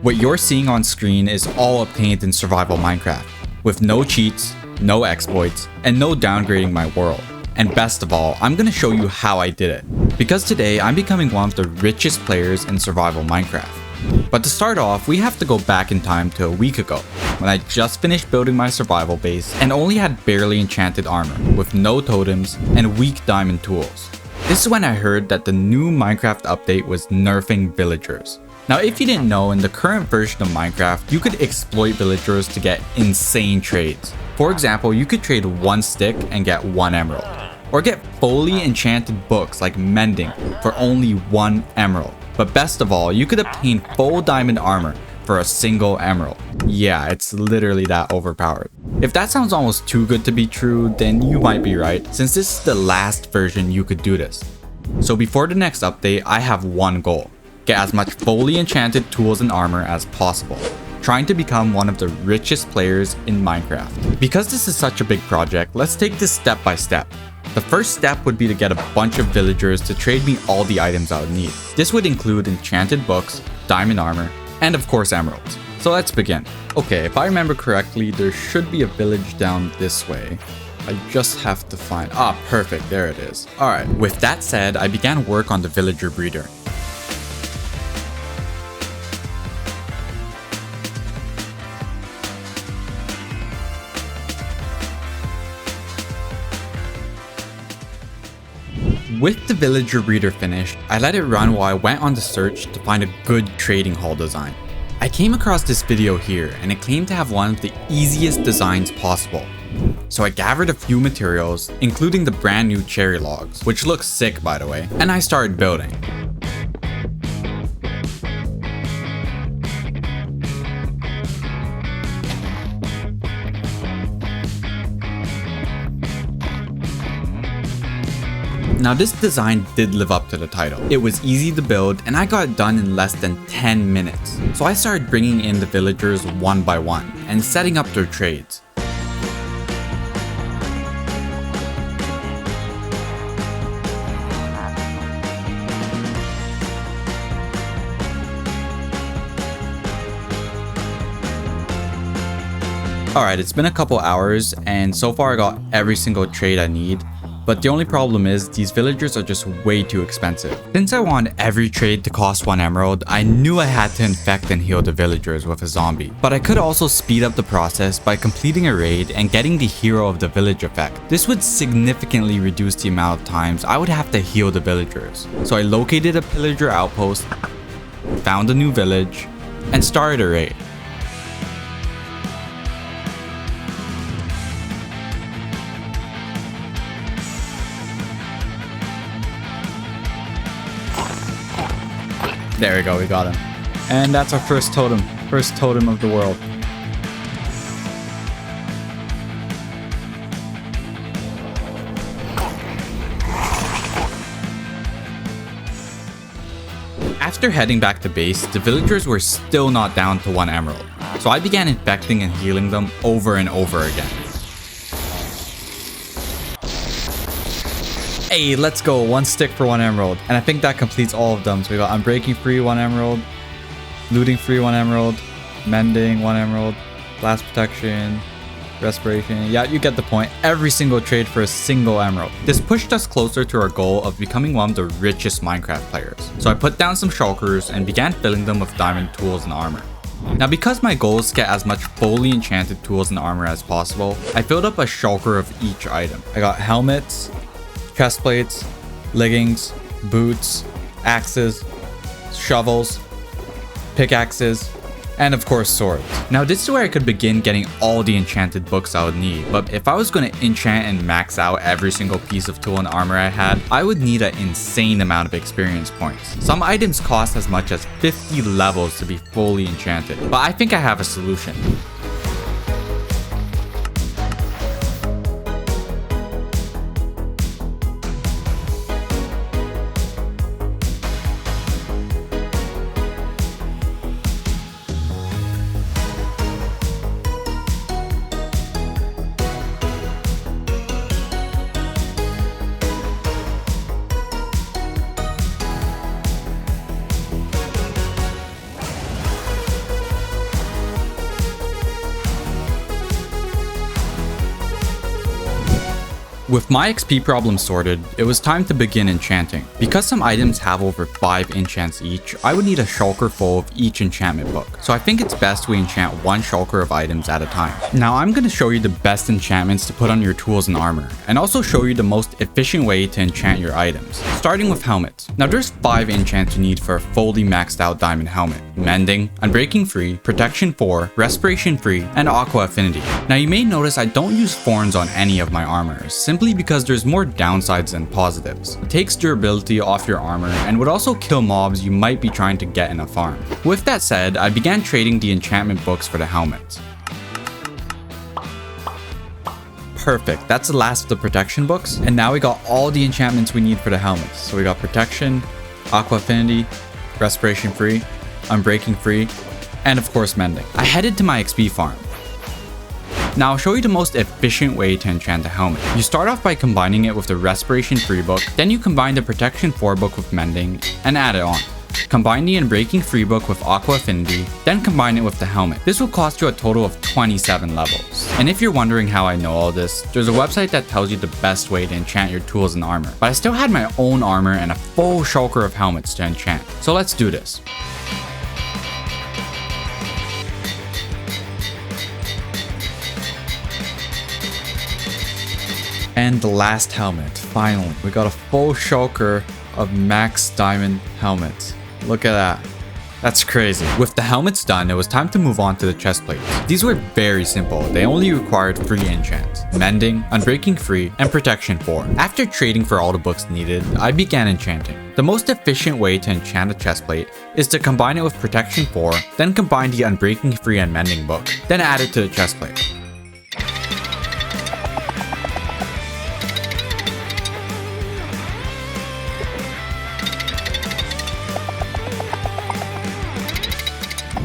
What you're seeing on screen is all obtained in survival Minecraft, with no cheats, no exploits, and no downgrading my world. And best of all, I'm gonna show you how I did it, because today I'm becoming one of the richest players in survival Minecraft. But to start off, we have to go back in time to a week ago, when I just finished building my survival base and only had barely enchanted armor, with no totems and weak diamond tools. This is when I heard that the new Minecraft update was nerfing villagers. Now if you didn't know, in the current version of Minecraft, you could exploit villagers to get insane trades. For example, you could trade one stick and get 1 emerald, or get fully enchanted books like mending for only 1 emerald. But best of all, you could obtain full diamond armor for a single emerald. Yeah, it's literally that overpowered. If that sounds almost too good to be true, then you might be right, since this is the last version you could do this. So before the next update, I have one goal: get as much fully enchanted tools and armor as possible, trying to become one of the richest players in Minecraft. Because this is such a big project, let's take this step by step. The first step would be to get a bunch of villagers to trade me all the items I would need. This would include enchanted books, diamond armor, and of course emeralds. So let's begin. Okay, if I remember correctly, there should be a village down this way. I just have to find... perfect, there it is. Alright, with that said, I began work on the villager breeder. With the villager breeder finished, I let it run while I went on the search to find a good trading hall design. I came across this video here and it claimed to have one of the easiest designs possible. So I gathered a few materials, including the brand new cherry logs, which looks sick by the way, and I started building. Now this design did live up to the title. It was easy to build and I got it done in less than 10 minutes. So I started bringing in the villagers one by one and setting up their trades. Alright, it's been a couple hours and so far I got every single trade I need. But the only problem is these villagers are just way too expensive. Since I want every trade to cost 1 emerald, I knew I had to infect and heal the villagers with a zombie. But I could also speed up the process by completing a raid and getting the hero of the village effect. This would significantly reduce the amount of times I would have to heal the villagers. So I located a pillager outpost, found a new village, and started a raid. There we go, we got him. And that's our first totem of the world. After heading back to base, the villagers were still not down to 1 emerald. So I began infecting and healing them over and over again. Hey, let's go, 1 stick for 1 emerald. And I think that completes all of them. So we got unbreaking free 1 emerald, looting free 1 emerald, mending 1 emerald, blast protection, respiration. Yeah, you get the point. Every single trade for a single emerald. This pushed us closer to our goal of becoming one of the richest Minecraft players. So I put down some shulkers and began filling them with diamond tools and armor. Now because my goal is to get as much fully enchanted tools and armor as possible, I filled up a shulker of each item. I got helmets, chest plates, leggings, boots, axes, shovels, pickaxes, and of course swords. Now this is where I could begin getting all the enchanted books I would need, but if I was going to enchant and max out every single piece of tool and armor I had, I would need an insane amount of experience points. Some items cost as much as 50 levels to be fully enchanted, but I think I have a solution. With my XP problem sorted, it was time to begin enchanting. Because some items have over 5 enchants each, I would need a shulker full of each enchantment book. So I think it's best we enchant one shulker of items at a time. Now I'm going to show you the best enchantments to put on your tools and armor, and also show you the most efficient way to enchant your items. Starting with helmets. Now there's 5 enchants you need for a fully maxed out diamond helmet. Mending, Unbreaking Free, Protection 4, Respiration Free, and Aqua Affinity. Now you may notice I don't use thorns on any of my armors, simply because there's more downsides than positives. It takes durability off your armor and would also kill mobs you might be trying to get in a farm. With that said, I began trading the enchantment books for the helmets. Perfect, that's the last of the protection books, and now we got all the enchantments we need for the helmets. So we got Protection, Aqua Affinity, Respiration Free, Unbreaking Free, and of course Mending. I headed to my XP farm. Now I'll show you the most efficient way to enchant the helmet. You start off by combining it with the Respiration Free book, then you combine the Protection 4 book with Mending, and add it on. Combine the Unbreaking Free book with Aqua Affinity, then combine it with the helmet. This will cost you a total of 27 levels. And if you're wondering how I know all this, there's a website that tells you the best way to enchant your tools and armor. But I still had my own armor and a full shulker of helmets to enchant. So let's do this. And the last helmet, finally. We got a full shulker of max diamond helmets. Look at that. That's crazy. With the helmets done, it was time to move on to the chest plates. These were very simple. They only required 3 enchants: Mending, Unbreaking Free, and Protection 4. After trading for all the books needed, I began enchanting. The most efficient way to enchant a chest plate is to combine it with Protection 4, then combine the Unbreaking Free and Mending book, then add it to the chest plate.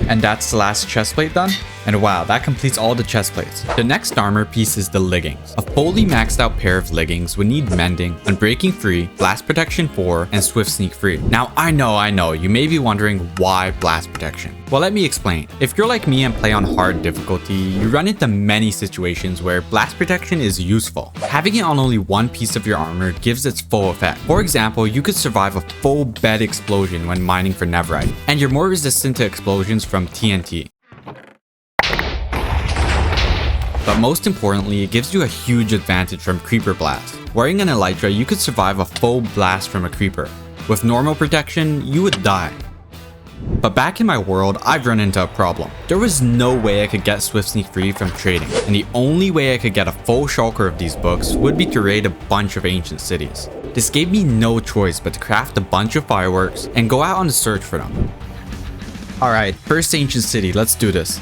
And that's the last chest plate done. And wow, that completes all the chest plates. The next armor piece is the leggings. A fully maxed out pair of leggings would need Mending, Unbreaking Free, Blast Protection 4, and Swift Sneak Free. Now I know, you may be wondering why Blast Protection. Well, let me explain. If you're like me and play on hard difficulty, you run into many situations where Blast Protection is useful. Having it on only one piece of your armor gives its full effect. For example, you could survive a full bed explosion when mining for netherite, and you're more resistant to explosions from TNT. But most importantly, it gives you a huge advantage from Creeper Blast. Wearing an Elytra, you could survive a full blast from a creeper. With normal protection, you would die. But back in my world, I've run into a problem. There was no way I could get Swift Sneak Free from trading, and the only way I could get a full shulker of these books would be to raid a bunch of ancient cities. This gave me no choice but to craft a bunch of fireworks and go out on the search for them. Alright, first ancient city, let's do this.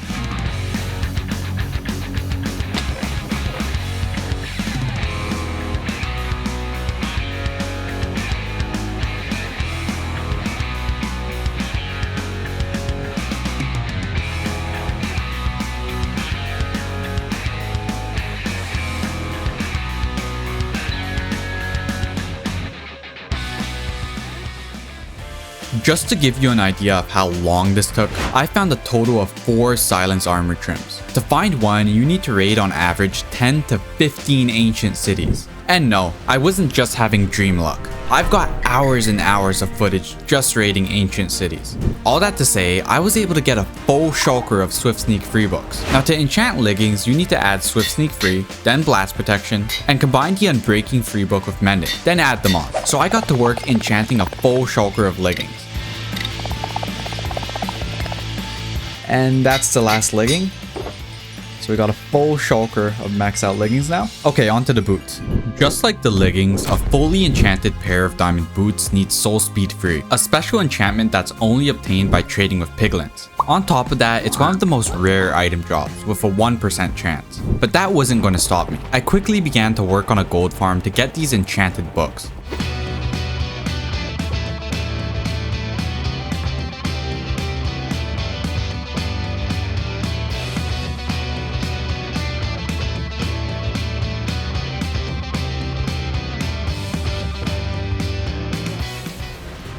Just to give you an idea of how long this took, I found a total of 4 silence armor trims. To find one, you need to raid on average 10 to 15 ancient cities. And no, I wasn't just having dream luck. I've got hours and hours of footage just raiding ancient cities. All that to say, I was able to get a full shulker of Swift Sneak Free books. Now to enchant leggings, you need to add Swift Sneak Free, then Blast Protection, and combine the Unbreaking Free book with Mending, then add them on. So I got to work enchanting a full shulker of leggings. And that's the last legging. So we got a full shulker of max out leggings now. Okay, onto the boots. Just like the leggings, a fully enchanted pair of diamond boots needs Soul Speed Free, a special enchantment that's only obtained by trading with piglins. On top of that, it's one of the most rare item drops with a 1% chance. But that wasn't going to stop me. I quickly began to work on a gold farm to get these enchanted books.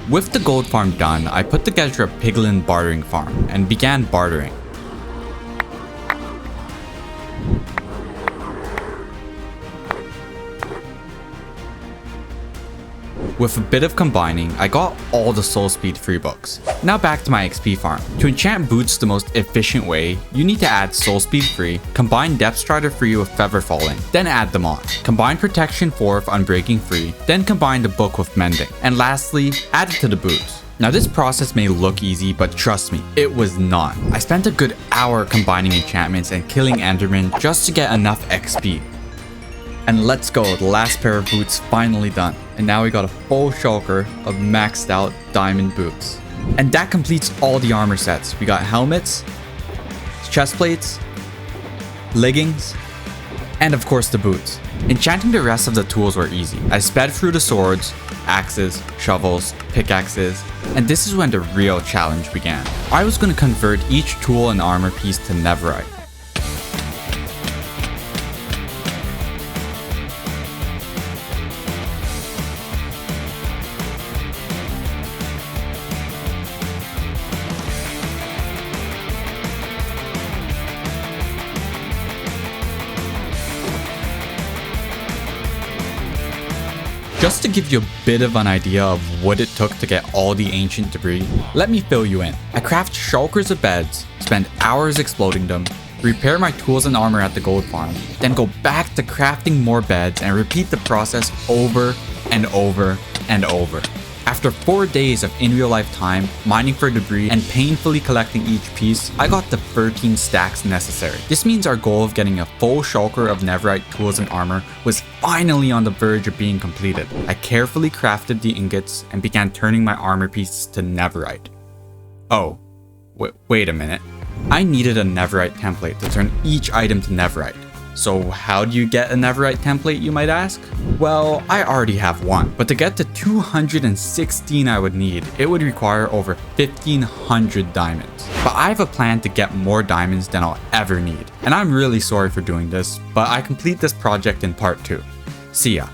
With the gold farm done, I put together a piglin bartering farm and began bartering. With a bit of combining, I got all the soul speed free books. Now back to my XP farm. To enchant boots the most efficient way, you need to add soul speed free, combine depth strider free with feather falling, then add them on. Combine protection 4 with unbreaking free, then combine the book with mending. And lastly, add it to the boots. Now this process may look easy, but trust me, it was not. I spent a good hour combining enchantments and killing endermen just to get enough XP. And let's go, the last pair of boots finally done. And now we got a full shulker of maxed out diamond boots. And that completes all the armor sets. We got helmets, chest plates, leggings, and of course the boots. Enchanting the rest of the tools were easy. I sped through the swords, axes, shovels, pickaxes, and this is when the real challenge began. I was going to convert each tool and armor piece to netherite. Just to give you a bit of an idea of what it took to get all the ancient debris, let me fill you in. I craft shulkers of beds, spend hours exploding them, repair my tools and armor at the gold farm, then go back to crafting more beds and repeat the process over and over and over. After 4 days of in real life time, mining for debris, and painfully collecting each piece, I got the 13 stacks necessary. This means our goal of getting a full shulker of netherite tools and armor was finally on the verge of being completed. I carefully crafted the ingots and began turning my armor pieces to netherite. Oh, wait a minute. I needed a netherite template to turn each item to netherite. So how do you get a netherite template, you might ask? Well, I already have one, but to get to 216 I would need, it would require over 1500 diamonds. But I have a plan to get more diamonds than I'll ever need. And I'm really sorry for doing this, but I complete this project in part 2. See ya.